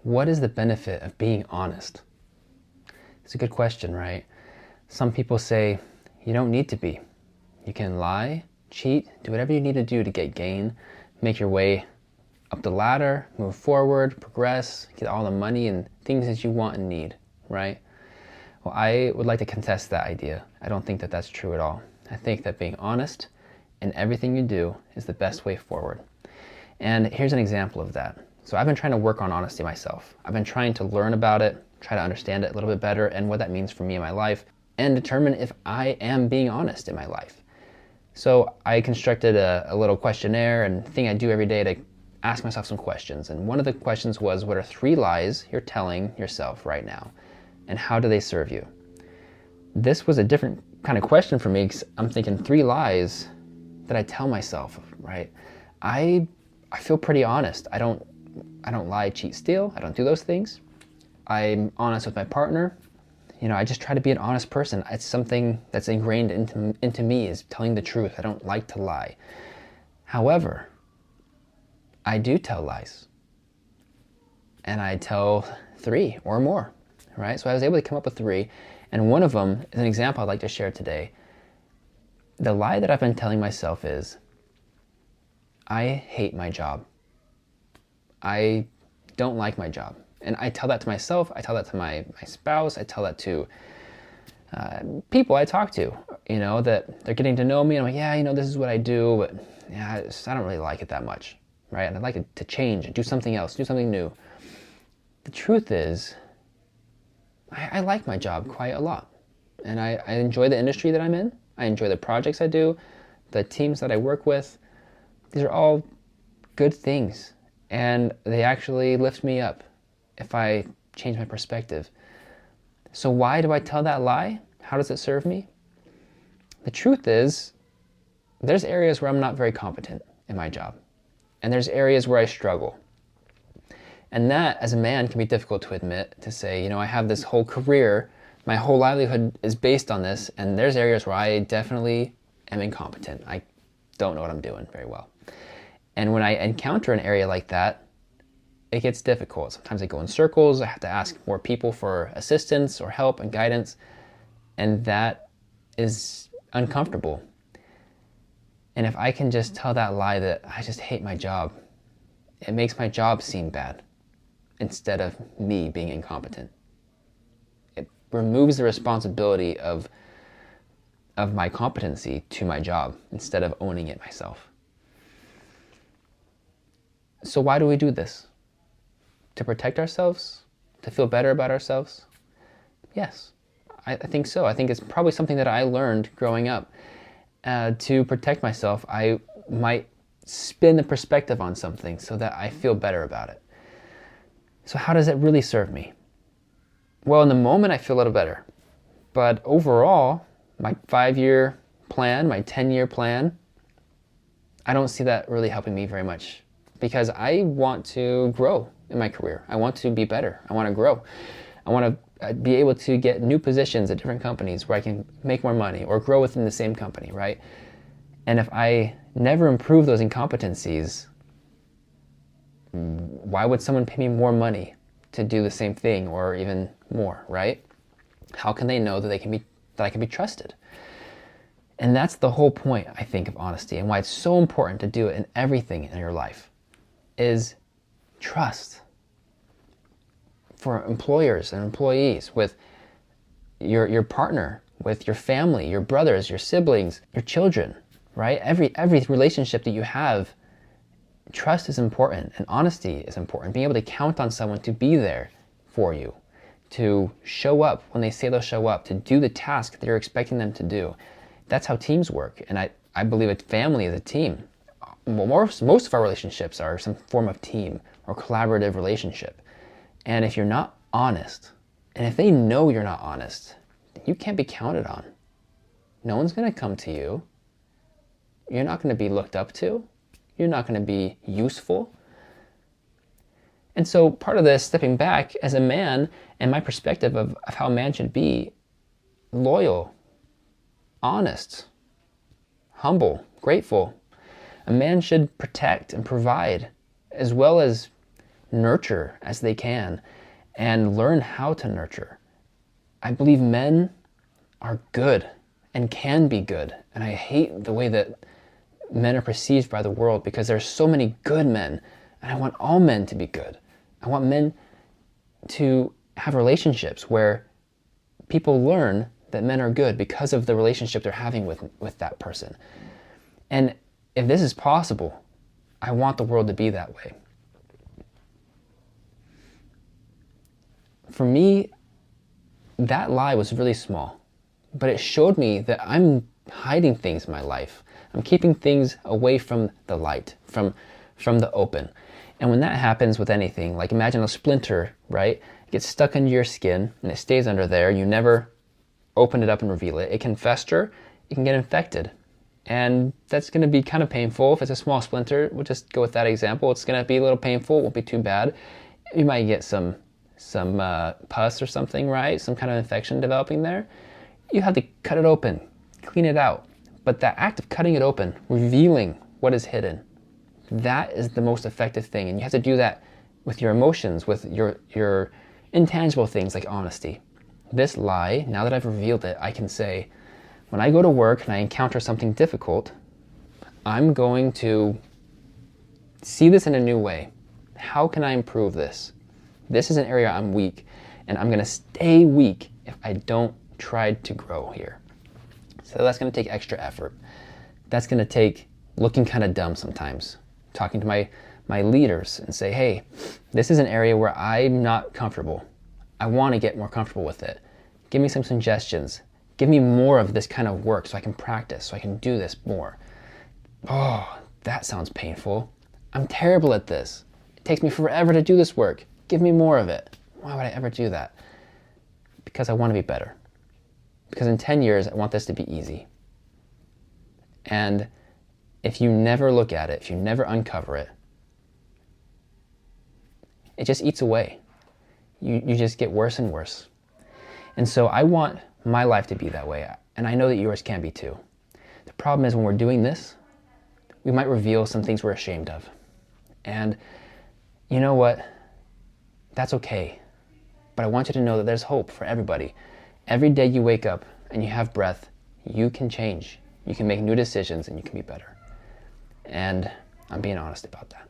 What is the benefit of being honest? It's a good question, right? Some people say you don't need to be. You can lie, cheat, do whatever you need to do to get gain, make your way up the ladder, move forward, progress, get all the money and things that you want and need, right? Well, I would like to contest that idea. I don't think that that's true at all. I think that being honest in everything you do is the best way forward. And here's an example of that. So I've been trying to work on honesty myself. I've been trying to learn about it, try to understand it a little bit better and what that means for me in my life, and determine if I am being honest in my life. So I constructed a little questionnaire and thing I do every day to ask myself some questions. And one of the questions was, what are 3 lies you're telling yourself right now? And how do they serve you? This was a different kind of question for me because I'm thinking 3 lies that I tell myself, right? I feel pretty honest. I don't lie, cheat, steal. I don't do those things. I'm honest with my partner. I just try to be an honest person. It's something that's ingrained into me, is telling the truth. I don't like to lie. However, I do tell lies. And I tell 3 or more, right? So I was able to come up with 3. And one of them is an example I'd like to share today. The lie that I've been telling myself is, I hate my job. I don't like my job. And I tell that to myself, I tell that to my spouse, I tell that to people I talk to, that they're getting to know me. And I'm like, yeah, this is what I do, but yeah, I don't really like it that much, right? And I'd like it to change and do something else, do something new. The truth is, I like my job quite a lot. And I enjoy the industry that I'm in. I enjoy the projects I do, the teams that I work with. These are all good things. And they actually lift me up if I change my perspective. So why do I tell that lie? How does it serve me? The truth is, there's areas where I'm not very competent in my job. And there's areas where I struggle. And that, as a man, can be difficult to admit, to say, I have this whole career, my whole livelihood is based on this, and there's areas where I definitely am incompetent. I don't know what I'm doing very well. And when I encounter an area like that, it gets difficult. Sometimes I go in circles, I have to ask more people for assistance or help and guidance, and that is uncomfortable. And if I can just tell that lie that I just hate my job, it makes my job seem bad instead of me being incompetent. It removes the responsibility of my competency to my job instead of owning it myself. So why do we do this? To protect ourselves? To feel better about ourselves? Yes, I think so. I think it's probably something that I learned growing up. To protect myself, I might spin the perspective on something so that I feel better about it. So how does it really serve me? Well, in the moment, I feel a little better. But overall, my 5-year plan, my 10-year plan, I don't see that really helping me very much because I want to grow in my career. I want to be better. I want to grow. I want to be able to get new positions at different companies where I can make more money or grow within the same company, right? And if I never improve those incompetencies, why would someone pay me more money to do the same thing or even more, right? How can they know that I can be trusted? And that's the whole point, I think, of honesty and why it's so important to do it in everything in your life is trust. For employers and employees, with your partner, with your family, your brothers, your siblings, your children, right? Every relationship that you have, trust is important and honesty is important. Being able to count on someone to be there for you, to show up when they say they'll show up, to do the task that you're expecting them to do. That's how teams work. And I believe a family is a team. Most of our relationships are some form of team or collaborative relationship. And if you're not honest, and if they know you're not honest, you can't be counted on. No one's going to come to you. You're not going to be looked up to. You're not going to be useful. And so part of this, stepping back as a man, and my perspective of how a man should be, loyal, honest, humble, grateful. A man should protect and provide, as well as nurture as they can and learn how to nurture. I believe men are good and can be good. And I hate the way that men are perceived by the world, because there's so many good men, and I want all men to be good. I want men to have relationships where people learn that men are good because of the relationship they're having with that person. And if this is possible, I want the world to be that way. For me, that lie was really small, but it showed me that I'm hiding things in my life. I'm keeping things away from the light, from the open. And when that happens with anything, like imagine a splinter, right? It gets stuck under your skin and it stays under there. You never open it up and reveal it. It can fester, it can get infected. And that's going to be kind of painful. If it's a small splinter, we'll just go with that example. It's going to be a little painful. It won't be too bad. You might get some pus or something, right? Some kind of infection developing there. You have to cut it open, clean it out. But that act of cutting it open, revealing what is hidden, that is the most effective thing. And you have to do that with your emotions, with your intangible things like honesty. This lie, now that I've revealed it, I can say, when I go to work and I encounter something difficult, I'm going to see this in a new way. How can I improve this? This is an area I'm weak, and I'm going to stay weak if I don't try to grow here. So that's going to take extra effort. That's going to take looking kind of dumb sometimes, talking to my leaders and say, hey, this is an area where I'm not comfortable. I want to get more comfortable with it. Give me some suggestions. Give me more of this kind of work so I can practice, so I can do this more. Oh, that sounds painful. I'm terrible at this. It takes me forever to do this work. Give me more of it. Why would I ever do that? Because I want to be better. Because in 10 years, I want this to be easy. And if you never look at it, if you never uncover it, it just eats away. You just get worse and worse. And so I want my life to be that way, and I know that yours can be too. The problem is when we're doing this, we might reveal some things we're ashamed of. And you know what? That's okay. But I want you to know that there's hope for everybody. Every day you wake up and you have breath, you can change. You can make new decisions and you can be better. And I'm being honest about that.